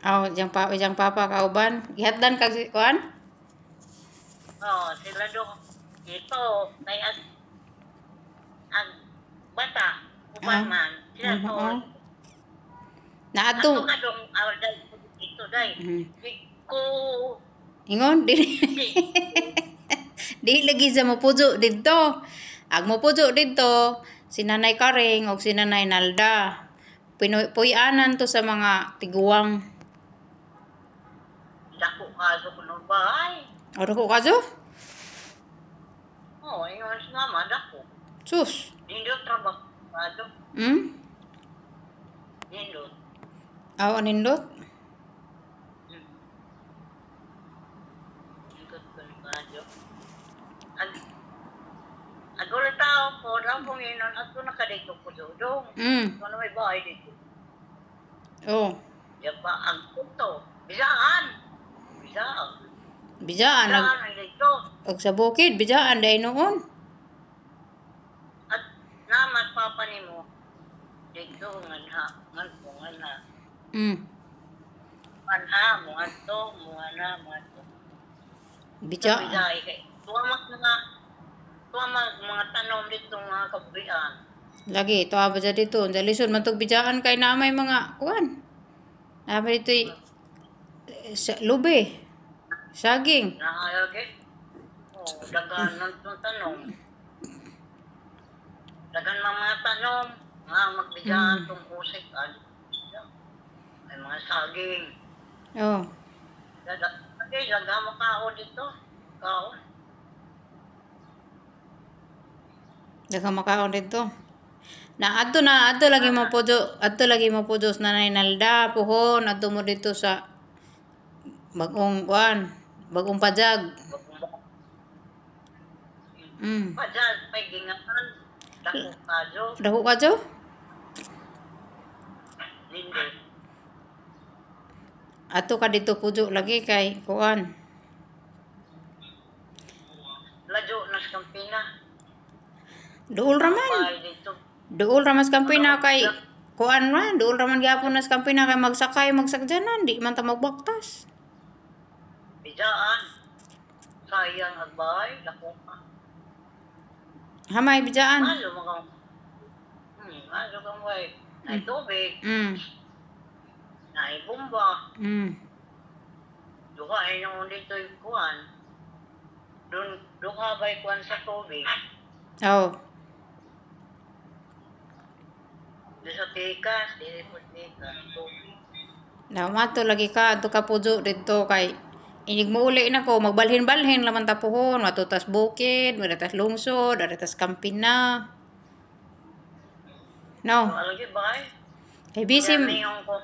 Oh, ijang papa kauban. Gihatdan kag kuan? Oh, sila do. Ito, kay ang bata, uban Ah. man. Sila to. Oh. Ato Naadto. nga dong awal dahil ito dahil. Ko, Ingon di di, di lagi sa mopujo didto. Ag mopujo didto si Nanay Karing og si Nanay Nalda. Puy-anan to sa mga tiguwang. dako ka sa kuno bahay. Oro ko kaso? Oh, ingon sa mama, dako. Sus. Nindot trabaho. Ado, nindot. Aw anindot? Nindot ko ni Kadyo. Agol tao ko, lang kung inon, ato nakadito ko dodong. Ano may bahay dito? Oh. Diba, ang punto. Bisaan. Bisaan. Bijaan Bisaan ang dito. og sa bukid bijaan day noon. At naman papa ni mo. Dito nga na. Nga po nga na. Mana mo ato. Mga na. Mga to. Bijaan. Bisay kay. Mga tanom dito mga kabuyan. Lagi to aba dito. Dalisod man tog bijaan kay namay mga kuan. Namay dito lube. Saging. Nakayagi. Oh, dagan ng tanong. Dagan mga tanong. Nga magbigyan itong usik. May mga saging. Oh. Dagan mo kao dito. Kao. Daghang makaon dito. Adto lagi mo pujo sa Nanay Nalda puhon adto mo dito sa bagong kuan, bagong pajag. Pajag may gingapan. Dako kadyo. Dako kadyo? Hindi. Adto ka dito pujo lagi kay kuan. Ladyo na sa Kampina. Duol raman. Duol ramas Kampina kay kuan man, duol raman gyapon nas Kampina kay magsakjanan, di man ta magbaktas. Bijaan. Sayang agbay, dako ka. Hamay bijaan. Ano mga ano kang way. Nay tubig. Nay bomba. Duha ay nung dito yung kuan. Doon ka ba'y kuan sa tubig? Oh. Doon sa tikas, dili po tikas, tubig. Mato lagi ka, ato ka pujo dito kay inig mo uli na ko, magbalhin-balhin laman tapuhon, matutas bukid, madatas lungsod, madatas Kampina. No. Alagi ba eh? Kay busy. Yan ko.